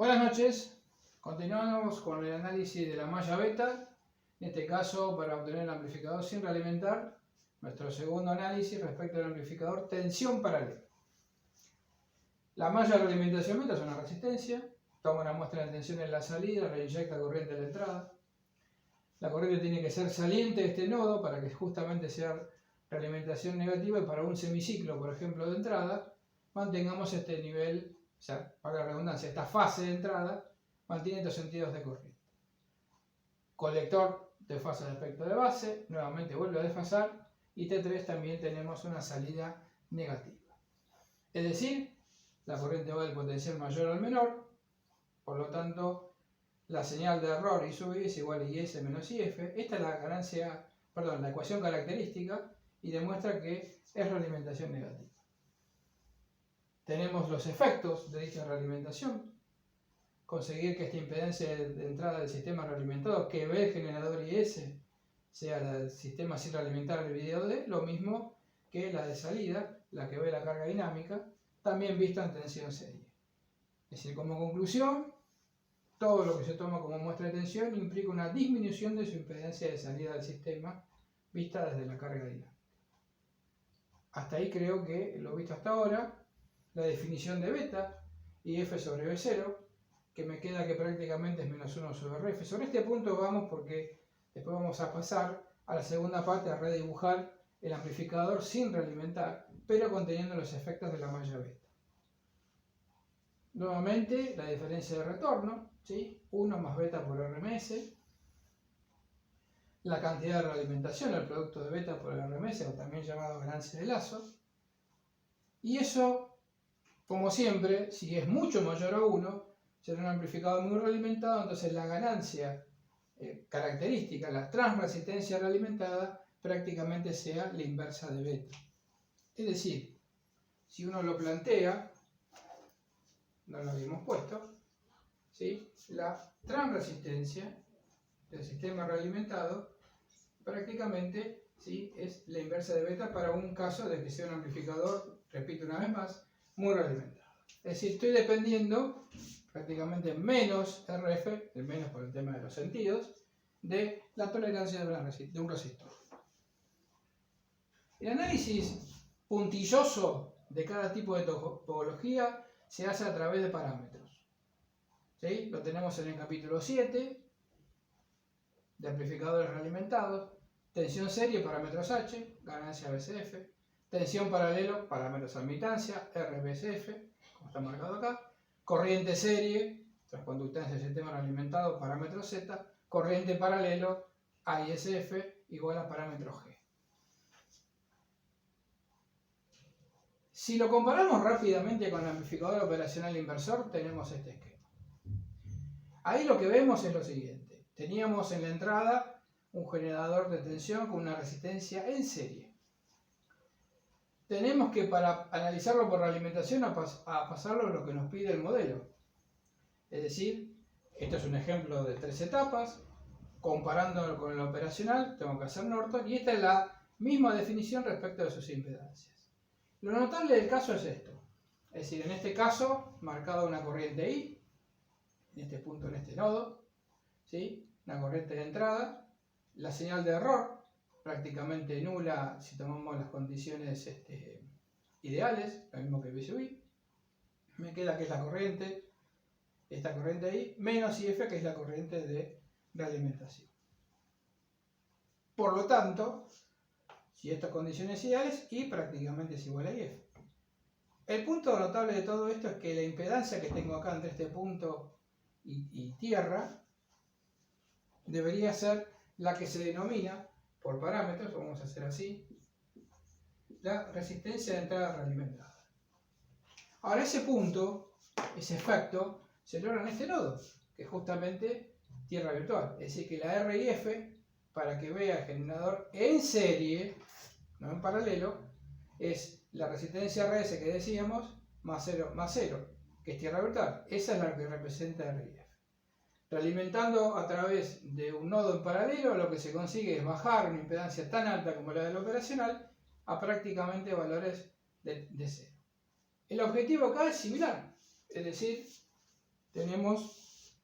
Buenas noches, continuamos con el análisis de la malla beta, en este caso para obtener el amplificador sin realimentar, nuestro segundo análisis respecto al amplificador tensión paralela. La malla de realimentación beta es una resistencia, toma una muestra de tensión en la salida, reinyecta corriente en la entrada. La corriente tiene que ser saliente de este nodo para que justamente sea realimentación negativa y para un semiciclo, por ejemplo, de entrada, mantengamos este nivel, o sea, para la redundancia, esta fase de entrada mantiene estos sentidos de corriente. Colector desfasa respecto de base, nuevamente vuelve a desfasar, y T3 también tenemos una salida negativa. Es decir, la corriente va del potencial mayor al menor, por lo tanto, la señal de error I sub I es igual a IS menos IF. Esta es la ecuación característica y demuestra que es realimentación negativa. Tenemos los efectos de dicha realimentación. Conseguir que esta impedancia de entrada del sistema realimentado que ve el generador IS sea la del sistema sin realimentar el video D, lo mismo que la de salida, la que ve la carga dinámica, también vista en tensión serie. Es decir, como conclusión, todo lo que se toma como muestra de tensión implica una disminución de su impedancia de salida del sistema vista desde la carga dinámica. Hasta ahí creo que lo visto hasta ahora. La definición de beta, IF sobre B0, que me queda que prácticamente es menos 1 sobre RF. Sobre este punto vamos porque después vamos a pasar a la segunda parte a redibujar el amplificador sin realimentar, pero conteniendo los efectos de la malla beta. Nuevamente, la diferencia de retorno, ¿sí? 1 más beta por RMS, la cantidad de realimentación, el producto de beta por RMS, o también llamado ganancia de lazo, y eso, como siempre, si es mucho mayor a 1, será un amplificador muy realimentado, entonces la ganancia característica, la transresistencia realimentada, prácticamente sea la inversa de beta. Es decir, si uno lo plantea, no lo habíamos puesto, ¿sí? La transresistencia del sistema realimentado prácticamente, ¿sí?, es la inversa de beta para un caso de que sea un amplificador, repito una vez más, muy realimentado. Es decir, estoy dependiendo prácticamente menos RF, el menos por el tema de los sentidos, de la tolerancia de un resistor. El análisis puntilloso de cada tipo de topología se hace a través de parámetros. ¿Sí? Lo tenemos en el capítulo 7 de amplificadores realimentados. Tensión serie, parámetros H, ganancia BCF. Tensión paralelo, parámetros admitancia, RBCF, como está marcado acá. Corriente serie, transconductancia del sistema realimentado, parámetro Z. Corriente paralelo, AISF, igual a parámetro G. Si lo comparamos rápidamente con el amplificador operacional inversor, tenemos este esquema. Ahí lo que vemos es lo siguiente. Teníamos en la entrada un generador de tensión con una resistencia en serie. Tenemos que, para analizarlo por realimentación, a pasarlo a lo que nos pide el modelo. Es decir, esto es un ejemplo de 3 etapas. Comparándolo con el operacional, tengo que hacer Norton, y esta es la misma definición respecto de sus impedancias. Lo notable del caso es esto. Es decir, en este caso, marcado una corriente I, en este punto, en este nodo, ¿sí?, una corriente de entrada, la señal de error, prácticamente nula si tomamos las condiciones ideales, lo mismo que V sub I. Me queda que es la corriente, esta corriente I, menos IF, que es la corriente de realimentación. Por lo tanto, si estas condiciones ideales, I prácticamente es igual a IF. El punto notable de todo esto es que la impedancia que tengo acá entre este punto y tierra debería ser la que se denomina, por parámetros, vamos a hacer así, la resistencia de entrada realimentada. Ahora ese punto, ese efecto, se logra en este nodo, que es justamente tierra virtual. Es decir, que la RIF, para que vea el generador en serie, no en paralelo, es la resistencia RS que decíamos, más 0, que es tierra virtual. Esa es la que representa RIF. Realimentando a través de un nodo en paralelo, lo que se consigue es bajar una impedancia tan alta como la del operacional a prácticamente valores de 0. El objetivo acá es similar, es decir, tenemos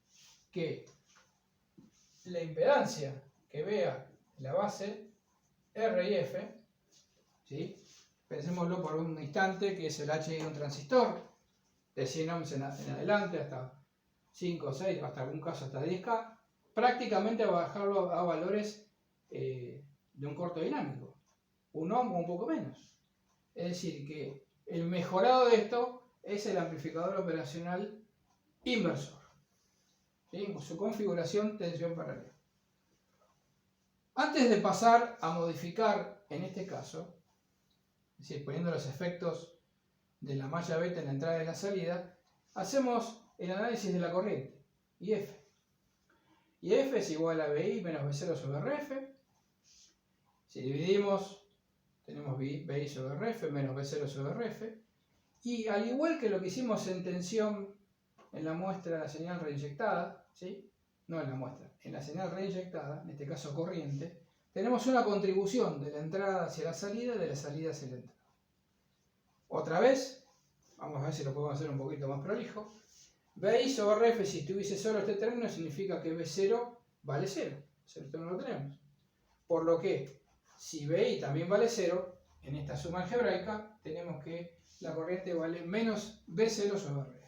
que la impedancia que vea la base R y F, ¿sí? Pensémoslo por un instante, que es el H de un transistor, de 100 ohms en adelante, hasta 5, 6, hasta algún caso hasta 10K, prácticamente va a bajarlo a valores de un corto dinámico, 1 ohm o un poco menos. Es decir, que el mejorado de esto es el amplificador operacional inversor, ¿sí? Con su configuración tensión paralela. Antes de pasar a modificar en este caso, es decir, poniendo los efectos de la malla beta en la entrada y la salida, hacemos el análisis de la corriente, IF. IF es igual a BI menos B0 sobre RF. Si dividimos, tenemos BI sobre RF menos B0 sobre RF. Y al igual que lo que hicimos en tensión en la muestra de la señal reinyectada, ¿sí? No en la muestra, en la señal reinyectada, en este caso corriente, tenemos una contribución de la entrada hacia la salida y de la salida hacia la entrada. Otra vez, vamos a ver si lo podemos hacer un poquito más prolijo. BI sobre RF, si tuviese solo este término, significa que B0 vale 0. Esto no lo tenemos. Por lo que, si BI también vale 0, en esta suma algebraica, tenemos que la corriente vale menos B0 sobre RF.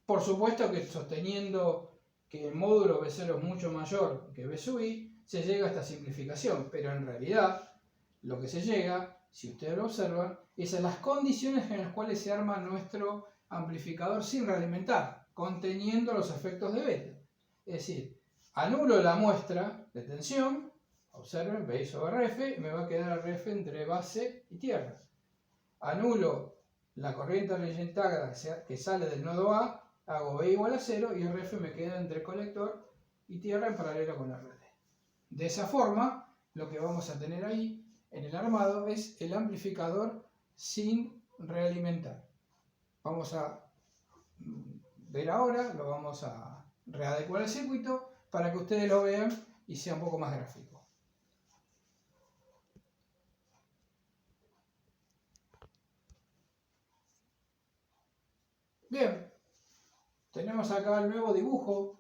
Por supuesto que sosteniendo que el módulo B0 es mucho mayor que B sub I, se llega a esta simplificación, pero en realidad lo que se llega, si ustedes lo observan, es a las condiciones en las cuales se arma nuestro amplificador sin realimentar, conteniendo los efectos de beta. Es decir, anulo la muestra de tensión, observen, BI sobre RF, y me va a quedar RF entre base y tierra. Anulo la corriente reinyectada que sale del nodo A, hago B igual a 0 y RF me queda entre colector y tierra en paralelo con RD. De esa forma, lo que vamos a tener ahí en el armado es el amplificador sin realimentar. Vamos a ver ahora, lo vamos a readecuar el circuito para que ustedes lo vean y sea un poco más gráfico. Bien, tenemos acá el nuevo dibujo,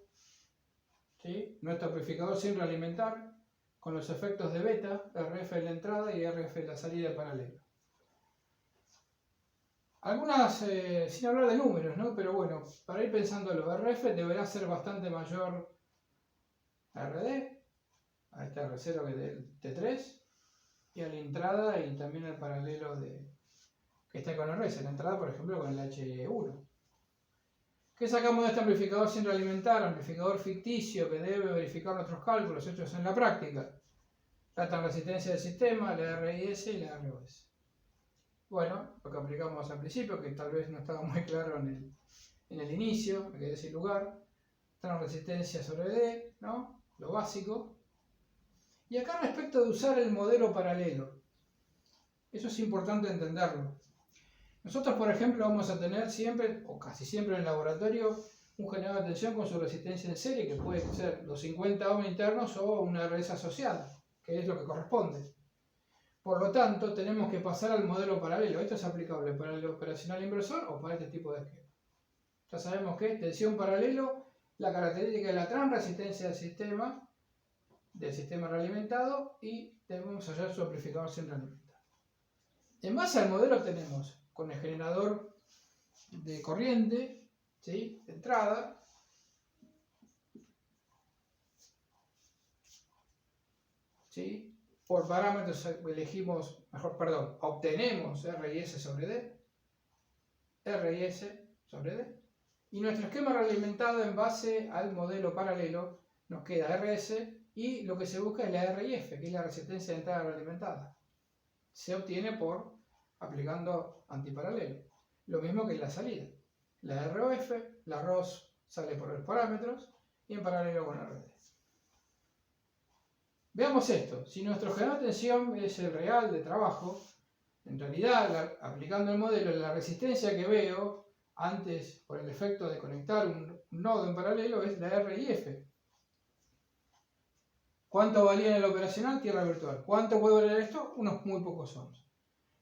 ¿sí? Nuestro amplificador sin realimentar, con los efectos de beta, RF en la entrada y RF en la salida de paralelo. Algunas, sin hablar de números, ¿no? Pero bueno, para ir pensándolo, RF deberá ser bastante mayor a RD, a este R0 que es del T3, y a la entrada y también al paralelo que está con RS, la entrada por ejemplo con el H1. ¿Qué sacamos de este amplificador sin realimentar? Amplificador ficticio que debe verificar nuestros cálculos hechos en la práctica. La resistencia del sistema, la RIS y la ROS. Bueno, lo que aplicamos al principio, que tal vez no estaba muy claro en el inicio, me quedé sin lugar. Resistencia sobre D, ¿no? Lo básico. Y acá respecto de usar el modelo paralelo. Eso es importante entenderlo. Nosotros, por ejemplo, vamos a tener siempre, o casi siempre en el laboratorio, un generador de tensión con su resistencia en serie, que puede ser los 50 ohms internos o una RS asociada, que es lo que corresponde. Por lo tanto, tenemos que pasar al modelo paralelo. Esto es aplicable para el operacional inversor o para este tipo de esquema. Ya sabemos que tensión paralelo, la característica de la transresistencia del sistema realimentado, y debemos hallar su amplificador sin realimentar. En base al modelo tenemos con el generador de corriente, ¿sí? De entrada, ¿sí? Por parámetros obtenemos RIS sobre D, RIS sobre D, y nuestro esquema realimentado en base al modelo paralelo nos queda RS y lo que se busca es la RIF, que es la resistencia de entrada realimentada. Se obtiene aplicando antiparalelo, lo mismo que en la salida. La ROF, la ROS sale por los parámetros y en paralelo con RD. Veamos esto, si nuestro generador de tensión es el real de trabajo, en realidad aplicando el modelo, la resistencia que veo antes por el efecto de conectar un nodo en paralelo es la RIF. ¿Cuánto valía en el operacional? Tierra virtual. ¿Cuánto puede valer esto? Unos muy pocos ohms.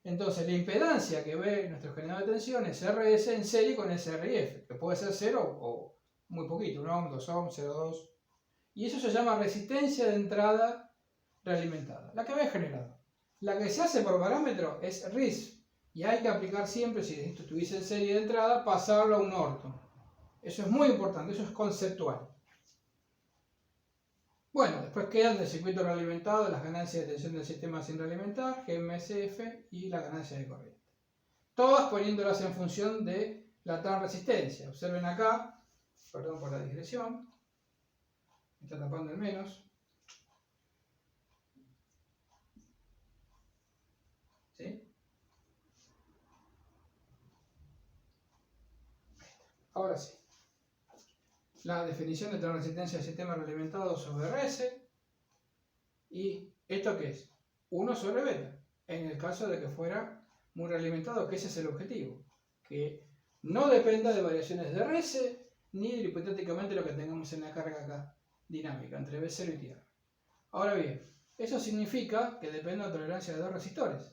Entonces la impedancia que ve nuestro generador de tensión es RS en serie con SRIF, que puede ser 0 o muy poquito, 1 ohm, 2 ohm, 0,2. Y eso se llama resistencia de entrada realimentada, la que ve el generador. La que se hace por parámetro es RIS, y hay que aplicar siempre, si esto estuviese en serie de entrada, pasarlo a un orto. Eso es muy importante, eso es conceptual. Bueno, después quedan del circuito realimentado las ganancias de tensión del sistema sin realimentar, GMSF y la ganancia de corriente. Todas poniéndolas en función de la tal resistencia. Observen acá, perdón por la digresión, me está tapando el menos. ¿Sí? Ahora sí. La definición de la resistencia del sistema realimentado sobre RS. ¿Y esto qué es? 1 sobre beta, en el caso de que fuera muy realimentado, que ese es el objetivo. Que no dependa de variaciones de RS, ni de hipotéticamente lo que tengamos en la carga acá, dinámica, entre B0 y tierra. Ahora bien, eso significa que depende de la tolerancia de dos resistores.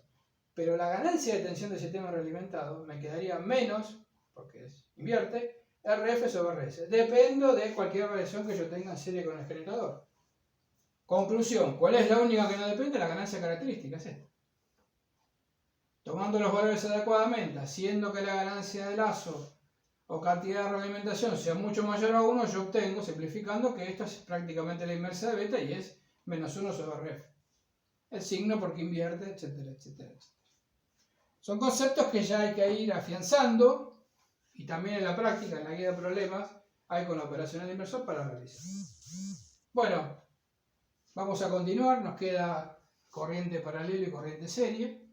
Pero la ganancia de tensión del sistema realimentado me quedaría menos, porque invierte, RF sobre RS. Dependo de cualquier variación que yo tenga en serie con el generador. Conclusión, ¿cuál es la única que no depende? La ganancia característica, es esta. Tomando los valores adecuadamente, haciendo que la ganancia de lazo o cantidad de realimentación sea mucho mayor a 1, yo obtengo, simplificando, que esto es prácticamente la inversa de beta y es menos 1 sobre RF. El signo porque invierte, etcétera, etcétera, etcétera. Son conceptos que ya hay que ir afianzando y también en la práctica, en la guía de problemas, hay con la operación del inversor para realizar. Bueno, vamos a continuar, nos queda corriente paralelo y corriente serie.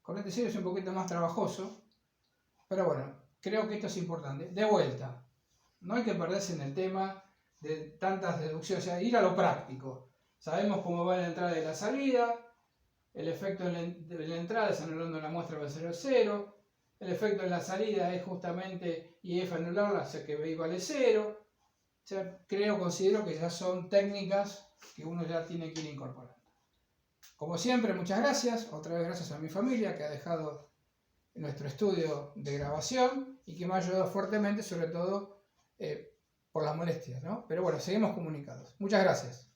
Corriente serie es un poquito más trabajoso, pero bueno, creo que esto es importante. De vuelta, no hay que perderse en el tema de tantas deducciones, o sea, ir a lo práctico. Sabemos cómo va la entrada y la salida, el efecto de la entrada es anulando la muestra de 0, 0, el efecto en la salida es justamente IF anularla, hace que BI vale 0. O sea, considero que ya son técnicas que uno ya tiene que ir incorporando. Como siempre, muchas gracias. Otra vez gracias a mi familia que ha dejado nuestro estudio de grabación y que me ha ayudado fuertemente, sobre todo por las molestias, ¿no? Pero bueno, seguimos comunicados. Muchas gracias.